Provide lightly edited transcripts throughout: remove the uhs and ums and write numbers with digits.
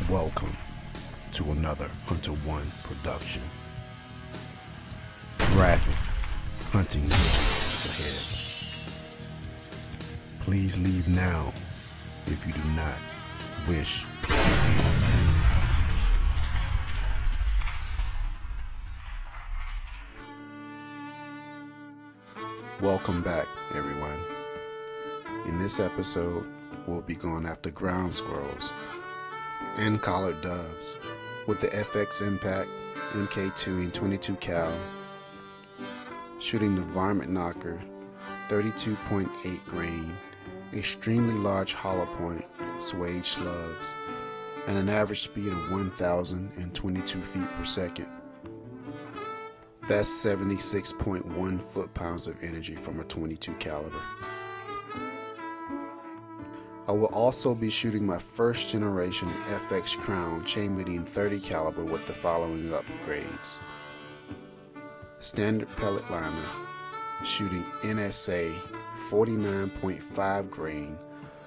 Welcome to another Hunter One production. Graphic hunting ahead. Please leave now if you do not wish to leave. Welcome back, everyone. In this episode, we'll be going after ground squirrels and collared doves with the FX Impact MK2 in 22 cal, shooting the Varmint Knocker 32.8 grain, extremely large hollow point swage slugs, and an average speed of 1,022 feet per second. That's 76.1 foot-pounds of energy from a 22 caliber. I will also be shooting my first generation FX Crown chambered in 30 caliber with the following upgrades: standard pellet liner, shooting NSA 49.5 grain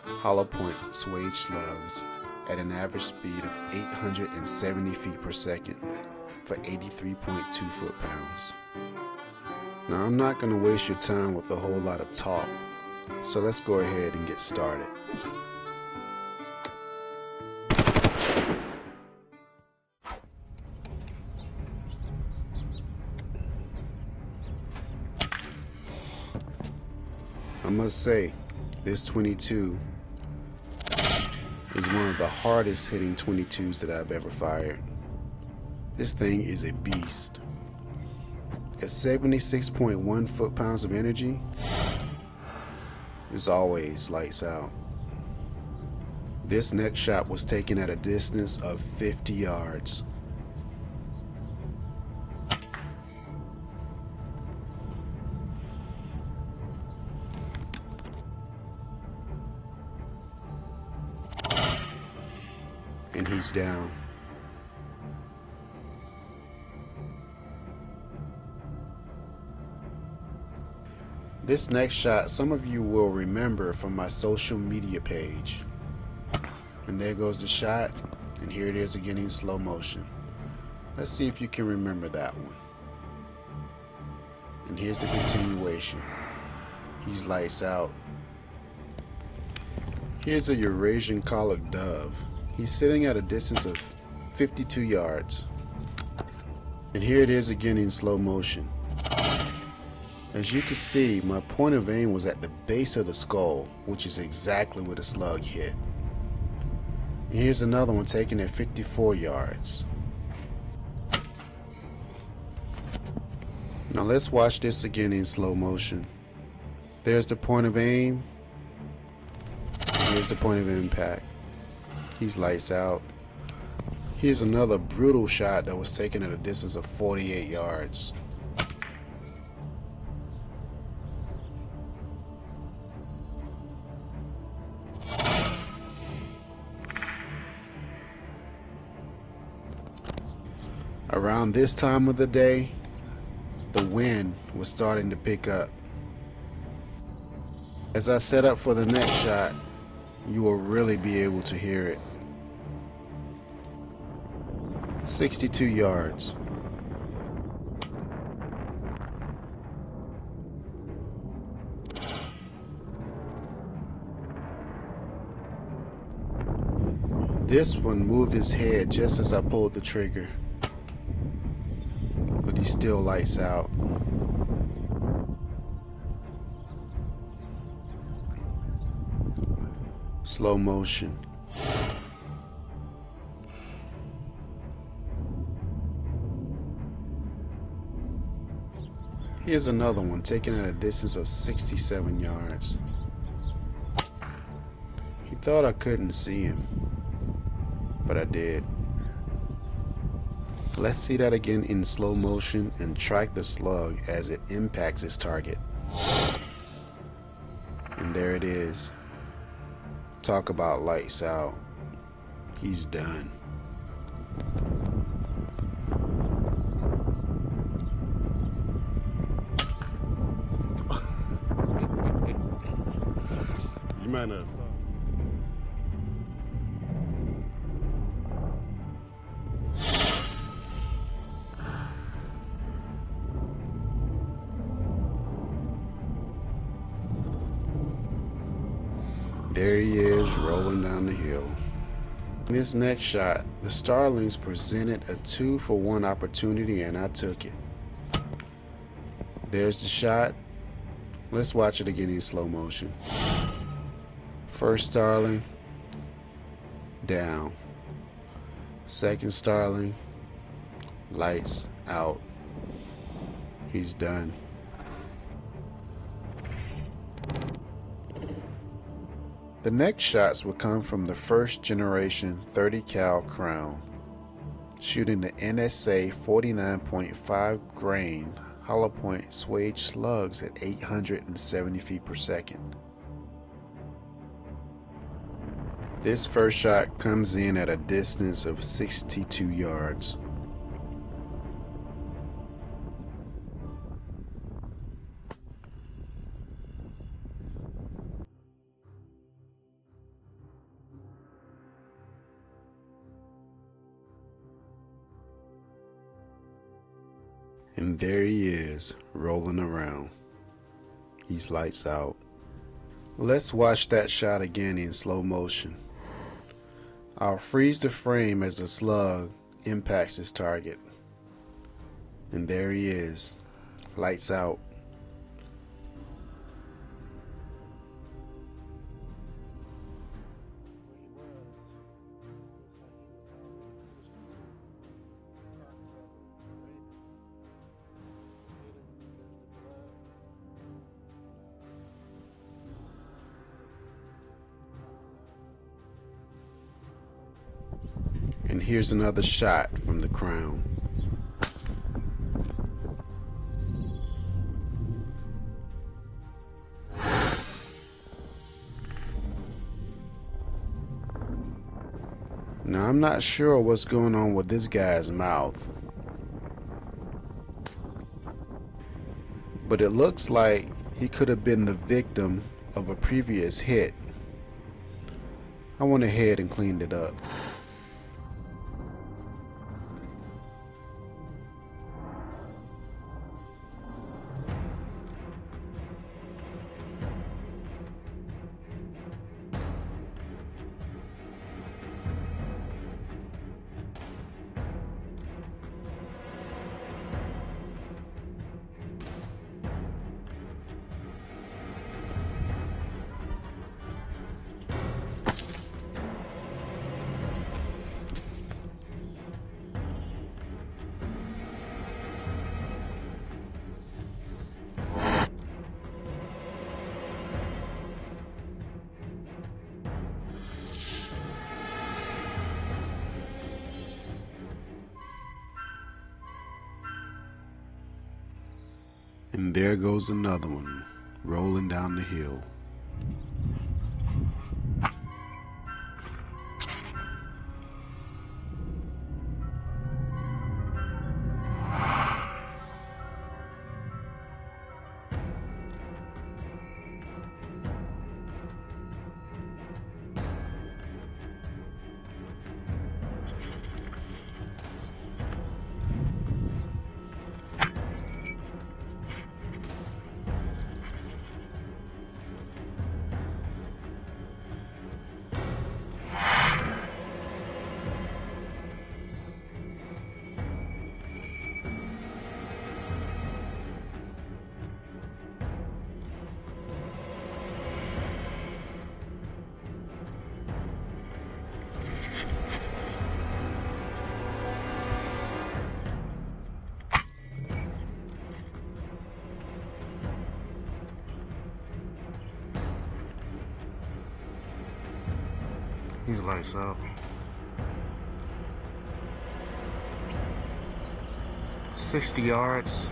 hollow point swage slugs at an average speed of 870 feet per second for 83.2 foot-pounds. Now, I'm not going to waste your time with a whole lot of talk, so let's go ahead and get started. I must say, this 22 is one of the hardest hitting 22s that I've ever fired. This thing is a beast. At 76.1 foot-pounds of energy, it's always lights out. This next shot was taken at a distance of 50 yards. And he's down. This next shot, some of you will remember from my social media page. And there goes the shot, and here it is again in slow motion. Let's see if you can remember that one. And here's the continuation. He's lights out. Here's a Eurasian collared dove. He's sitting at a distance of 52 yards. And here it is again in slow motion. As you can see, my point of aim was at the base of the skull, which is exactly where the slug hit. And here's another one taken at 54 yards. Now let's watch this again in slow motion. There's the point of aim. Here's the point of impact. He's lights out. Here's another brutal shot that was taken at a distance of 48 yards. Around this time of the day, the wind was starting to pick up. As I set up for the next shot, you will really be able to hear it. 62 yards. This one moved his head just as I pulled the trigger, but he still lights out. Slow motion. Here's another one taken at a distance of 67 yards. He thought I couldn't see him, but I did. Let's see that again in slow motion and track the slug as it impacts its target. And there it is. Talk about lights out. He's done. You might not saw. There he is, rolling down the hill. In this next shot, the starlings presented a 2-for-1 opportunity and I took it. There's the shot. Let's watch it again in slow motion. First starling, down. Second starling, lights out. He's done. The next shots will come from the first generation 30 cal Crown, shooting the NSA 49.5 grain hollow point swage slugs at 870 feet per second. This first shot comes in at a distance of 62 yards. And there he is, rolling around. He's lights out. Let's watch that shot again in slow motion. I'll freeze the frame as the slug impacts his target. And there he is, lights out. And here's another shot from the Crown. Now I'm not sure what's going on with this guy's mouth, but it looks like he could have been the victim of a previous hit. I went ahead and cleaned it up. And there goes another one, rolling down the hill. He's lights out. 60 yards.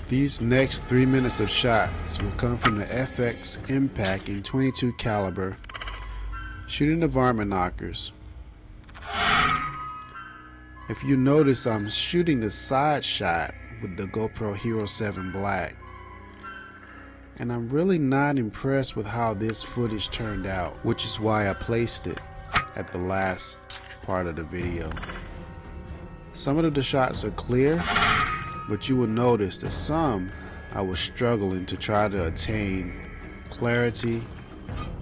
These next 3 minutes of shots will come from the FX Impact in .22 caliber, shooting the Varmint Knockers. If you notice, I'm shooting the side shot with the GoPro Hero 7 Black and I'm really not impressed with how this footage turned out, which is why I placed it at the last part of the video. Some of the shots are clear, but you will notice that some I was struggling to try to attain clarity,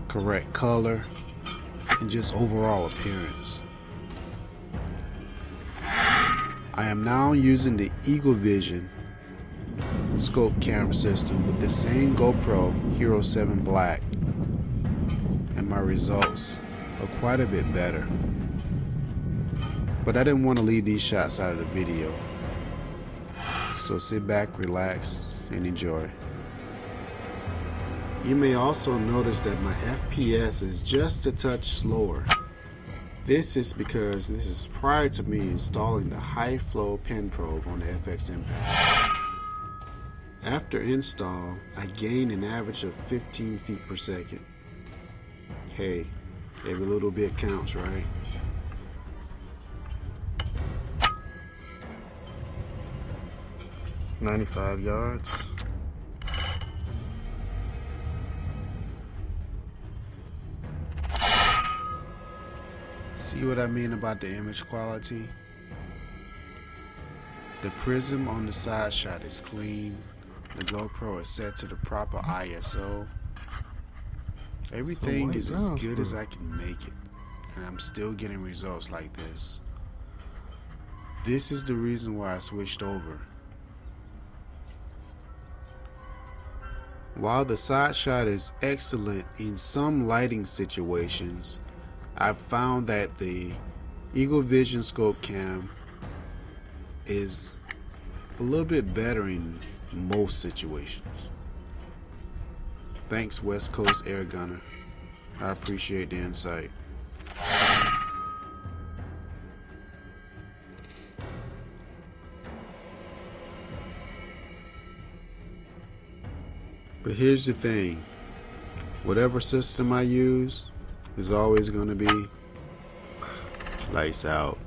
correct color, and just overall appearance. I am now using the Eagle Vision scope camera system with the same GoPro Hero 7 Black, and my results are quite a bit better. But I didn't want to leave these shots out of the video, so sit back, relax, and enjoy. You may also notice that my FPS is just a touch slower. This is because this is prior to me installing the high flow pen probe on the FX Impact. After install, I gained an average of 15 feet per second. Hey, every little bit counts, right? "95 yards. See what I mean about the image quality? The prism on the side shot is clean. The GoPro is set to the proper ISO. Everything is as good as I can make it, and I'm still getting results like this. This is the reason why I switched over. While the side shot is excellent in some lighting situations, I've found that the Eagle Vision scope cam is a little bit better in most situations. Thanks, West Coast Air Gunner. I appreciate the insight. But here's the thing, whatever system I use is always going to be lights out.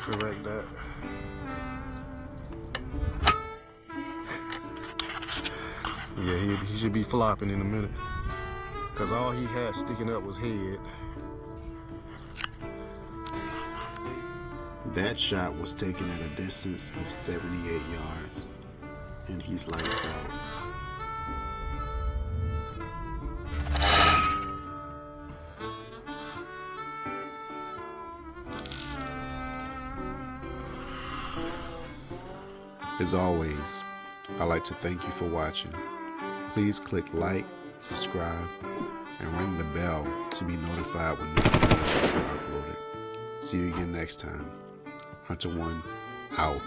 Correct that. Yeah, he should be flopping in a minute, because all he had sticking up was head. That shot was taken at a distance of 78 yards, and he's lights out. As always, I'd like to thank you for watching. Please click like, subscribe, and ring the bell to be notified when new videos are uploaded. See you again next time. Hunter 1 out.